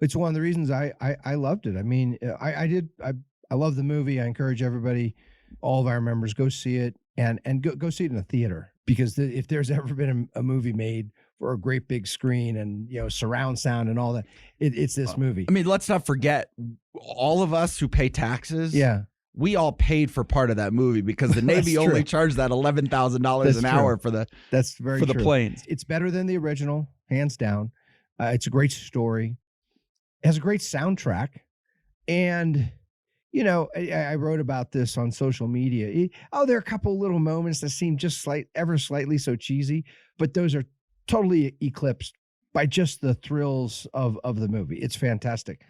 It's one of the reasons I loved it. I love the movie. I encourage everybody, all of our members, go see it and go see it in a theater, because if there's ever been a movie made for a great big screen and surround sound and all that, it's this movie. Let's not forget, all of us who pay taxes. Yeah. We all paid for part of that movie because the Navy only charged that $11,000 an hour for the the planes. It's better than the original, hands down. It's a great story. It has a great soundtrack. And, I wrote about this on social media. There are a couple little moments that seem just ever slightly so cheesy, but those are totally eclipsed by just the thrills of the movie. It's fantastic.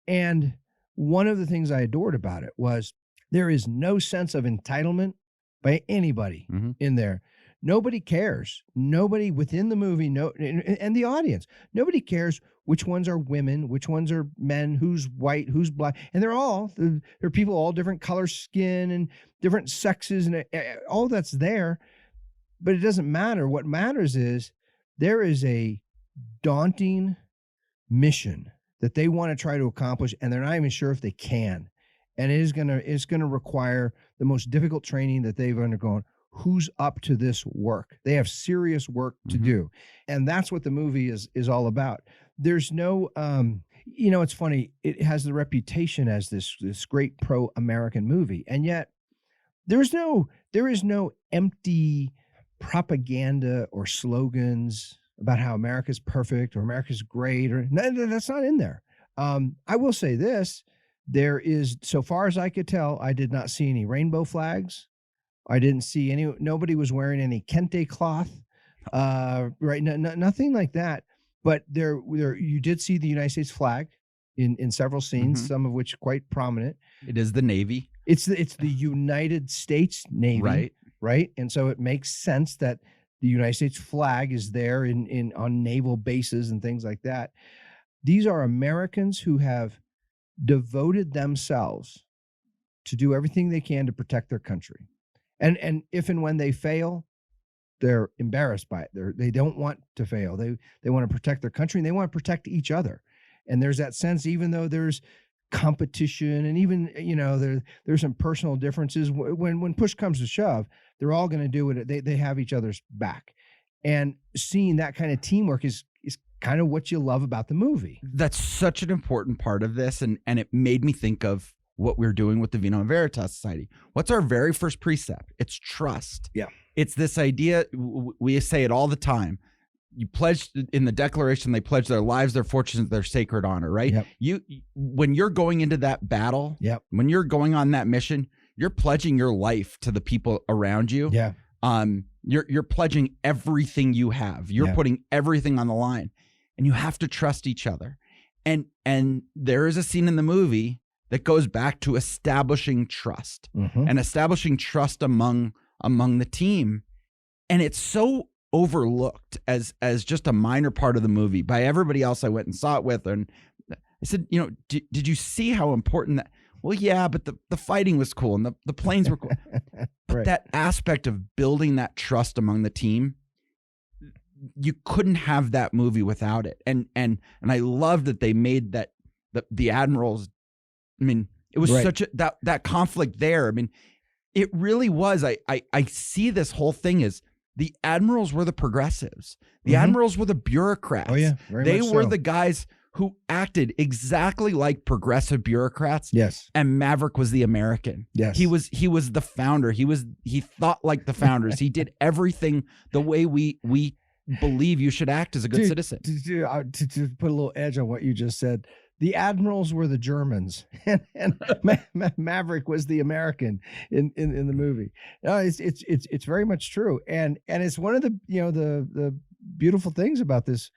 And one of the things I adored about it was there is no sense of entitlement by anybody in there. Nobody cares. Nobody within the movie, and the audience, nobody cares which ones are women, which ones are men, who's white, who's black. And they're people all different color skin and different sexes, and all that's there. But it doesn't matter. What matters is there is a daunting mission that they want to try to accomplish, and they're not even sure if they can. And it's gonna require the most difficult training that they've undergone. Who's up to this work? They have serious work to do, and that's what the movie is all about. There's no, it's funny. It has the reputation as this great pro-American movie, and yet there is no empty propaganda or slogans about how America's perfect or America's great, or that's not in there. I will say this: there is, so far as I could tell, I did not see any rainbow flags. I didn't see nobody was wearing any kente cloth, right? Nothing like that. But there, you did see the United States flag in several scenes, some of which quite prominent. It is the Navy. It's the United States Navy, right? And so it makes sense that the United States flag is there on naval bases and things like that. These are Americans who have devoted themselves to do everything they can to protect their country. And if and when they fail, they're embarrassed by it. They don't want to fail. They want to protect their country, and they want to protect each other. And there's that sense, even though there's competition and even, there's some personal differences, when push comes to shove, they're all going to do it. They have each other's back. And seeing that kind of teamwork is kind of what you love about the movie. That's such an important part of this. And it made me think of what we're doing with the Vino Veritas Society. What's our very first precept? It's trust. Yeah. It's this idea, we say it all the time. You pledge in the Declaration, they pledge their lives, their fortunes, their sacred honor, right? Yep. When you're going into that battle, when you're going on that mission, you're pledging your life to the people around you. Yeah. You're pledging everything you have. You're putting everything on the line, and you have to trust each other. And there is a scene in the movie that goes back to establishing trust and establishing trust among the team. And it's so overlooked as just a minor part of the movie by everybody else I went and saw it with. And I said, did you see how important that? Well, yeah, but the fighting was cool and the planes were cool. But that aspect of building that trust among the team, you couldn't have that movie without it. And I love that they made that the admirals. I mean, it was such that conflict there. I mean, it really was. I see this whole thing as the admirals were the progressives. The admirals were the bureaucrats. Oh yeah, they were the guys who acted exactly like progressive bureaucrats. Yes. And Maverick was the American. Yes. He was the founder. He thought like the founders. He did everything the way we believe you should act as a good citizen. To put a little edge on what you just said, the admirals were the Germans, and Maverick was the American in the movie. No, it's very much true, and it's one of the the beautiful things about this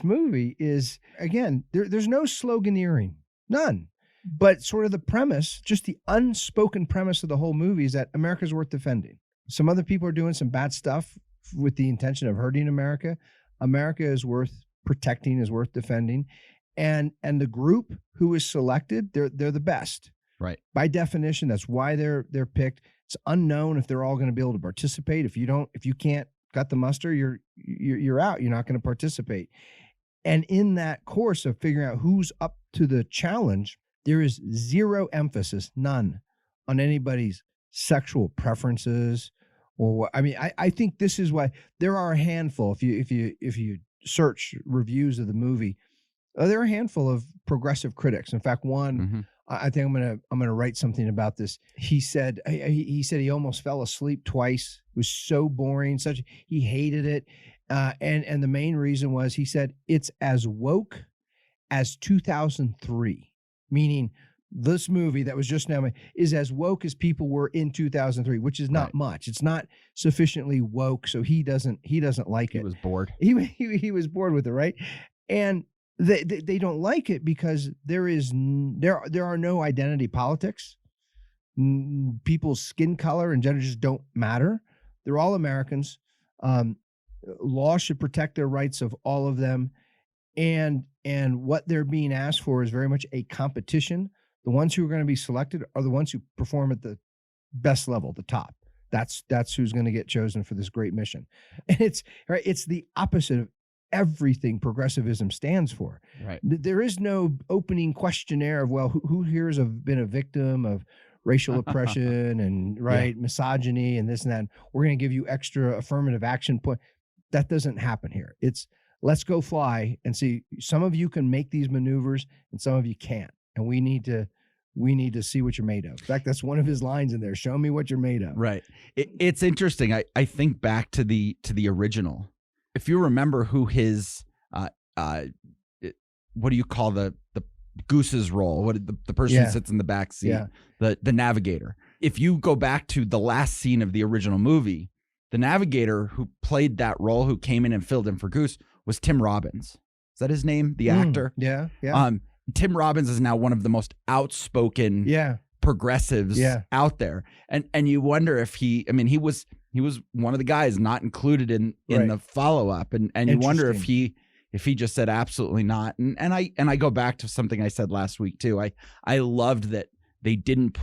movie is, again, there's no sloganeering, none, but sort of the premise, just the unspoken premise of the whole movie is that America's worth defending. Some other people are doing some bad stuff with the intention of hurting America. America is worth protecting, is worth defending. And the group who is selected, they're the best. Right. By definition, that's why they're picked. It's unknown if they're all going to be able to participate. If you can't cut the muster, you're out. You're not going to participate. And in that course of figuring out who's up to the challenge, there is zero emphasis, none, on anybody's sexual preferences or what. I mean, I think this is why there are a handful. If you search reviews of the movie, there are a handful of progressive critics. In fact, one, I think I'm gonna write something about this. He said he almost fell asleep twice. It was so boring. He hated it, and the main reason was, he said, it's as woke as 2003, meaning this movie that was just now is as woke as people were in 2003, which is not much. It's not sufficiently woke, so he doesn't like it. He was bored. He was bored with it, right? And they don't like it because there are no identity politics. People's skin color and gender just don't matter. They're all Americans. Law should protect their rights of all of them, and what they're being asked for is very much a competition. The ones who are going to be selected are the ones who perform at the best level, the top. That's who's going to get chosen for this great mission. And it's the opposite of everything progressivism stands for. Right. There is no opening questionnaire of, well, who here has been a victim of racial oppression and misogyny and this and that. We're going to give you extra affirmative action point. That doesn't happen here. It's let's go fly and see. Some of you can make these maneuvers and some of you can't. And we need to see what you're made of. In fact, that's one of his lines in there. Show me what you're made of. Right. It's interesting. I think back to the original. If you remember who his what do you call the Goose's role? What the person who sits in the back seat, the navigator. If you go back to the last scene of the original movie, the navigator who played that role, who came in and filled in for Goose, was Tim Robbins. Is that his name? The actor? Yeah. Tim Robbins is now one of the most outspoken progressives out there. And you wonder if he was one of the guys not included in the follow-up. And you wonder if he just said absolutely not. And I go back to something I said last week too. I loved that they didn't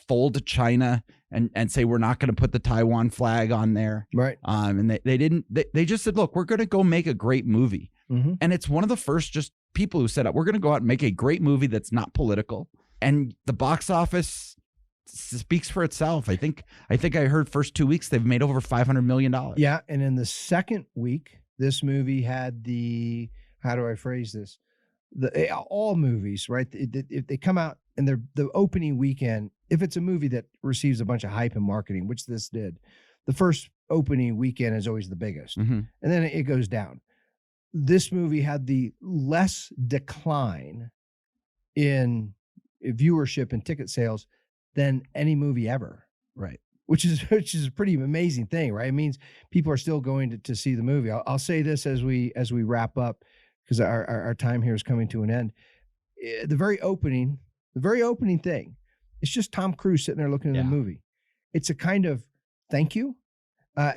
fold China and say we're not going to put the Taiwan flag on there. Right. And they just said, look, we're going to go make a great movie. Mm-hmm. And it's one of the first just people who said, we're going to go out and make a great movie that's not political. And the box office speaks for itself. I think I heard first 2 weeks they've made over $500 million. Yeah. And in the second week, this movie had how do I phrase this? All movies, right? If they come out and the opening weekend, if it's a movie that receives a bunch of hype and marketing, which this did, the first opening weekend is always the biggest. Mm-hmm. And then it goes down. This movie had the less decline in viewership and ticket sales than any movie ever. Right. Which is a pretty amazing thing, right? It means people are still going to see the movie. I'll say this as we wrap up, because our time here is coming to an end. The very opening thing, it's just Tom Cruise sitting there looking at the movie. It's a kind of thank you.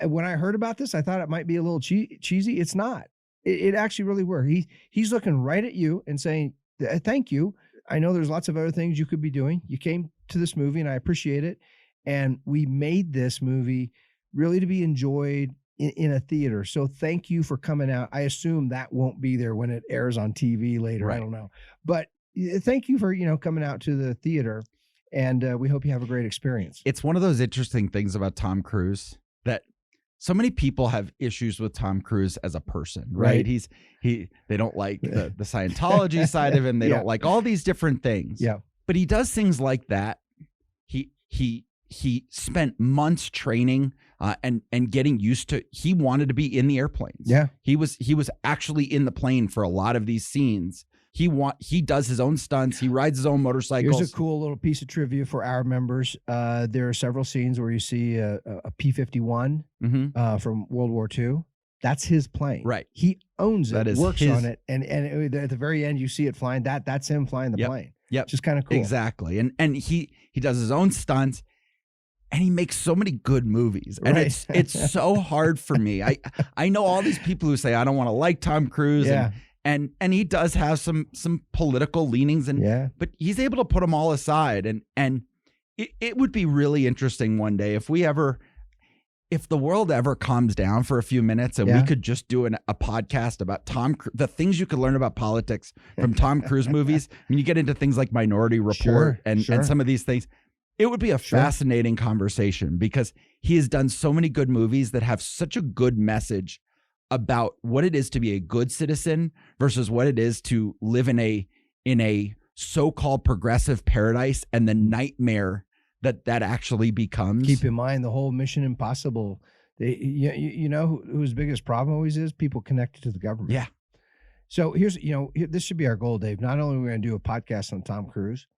When I heard about this, I thought it might be a little cheesy. It's not. It actually really worked. He's looking right at you and saying, thank you. I know there's lots of other things you could be doing. You came to this movie and I appreciate it. And we made this movie really to be enjoyed in a theater. So thank you for coming out. I assume that won't be there when it airs on TV later. Right. I don't know. But thank you for, coming out to the theater. And we hope you have a great experience. It's one of those interesting things about Tom Cruise that so many people have issues with Tom Cruise as a person, right? They don't like the Scientology side of him. They don't like all these different things. Yeah. But he does things like that. He spent months training and getting used to. He wanted to be in the airplanes. Yeah. He was actually in the plane for a lot of these scenes. He does his own stunts. He rides his own motorcycles. Here's a cool little piece of trivia for our members. There are several scenes where you see a P-51 from World War II. That's his plane. Right. He owns it, works on it, and at the very end you see it flying. That's him flying the plane. Yep. Just kind of cool. Exactly. And he does his own stunts. And he makes so many good movies. And it's so hard for me. I know all these people who say I don't want to like Tom Cruise. Yeah. And he does have some political leanings, but he's able to put them all aside. And it would be really interesting one day if the world ever calms down for a few minutes and we could just do a podcast about the things you could learn about politics from Tom Cruise movies. When you get into things like Minority Report and some of these things, it would be a fascinating conversation because he has done so many good movies that have such a good message about what it is to be a good citizen versus what it is to live in a so-called progressive paradise and the nightmare that actually becomes. Keep in mind the whole Mission Impossible. You know whose biggest problem always is? People connected to the government. Yeah. So here's, this should be our goal, Dave. Not only are we going to do a podcast on Tom Cruise,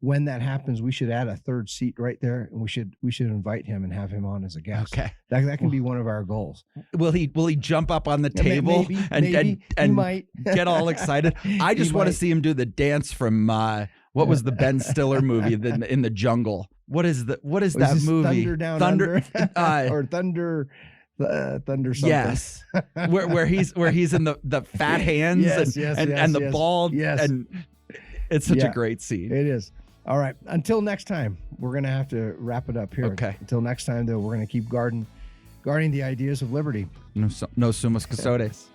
when that happens, we should add a third seat right there, and we should invite him and have him on as a guest. Okay, that can be one of our goals. Will he jump up on the table and might get all excited? I just want to see him do the dance from what was the Ben Stiller movie in the jungle? What is that movie? Thunder Down Under or Thunder. Thunder something. Yes, where he's in the fat hands and the bald. Yes, and it's such a great scene. It is. All right. Until next time, we're going to have to wrap it up here. Okay. Until next time, though, we're going to keep guarding the ideas of liberty. No sumus custodes.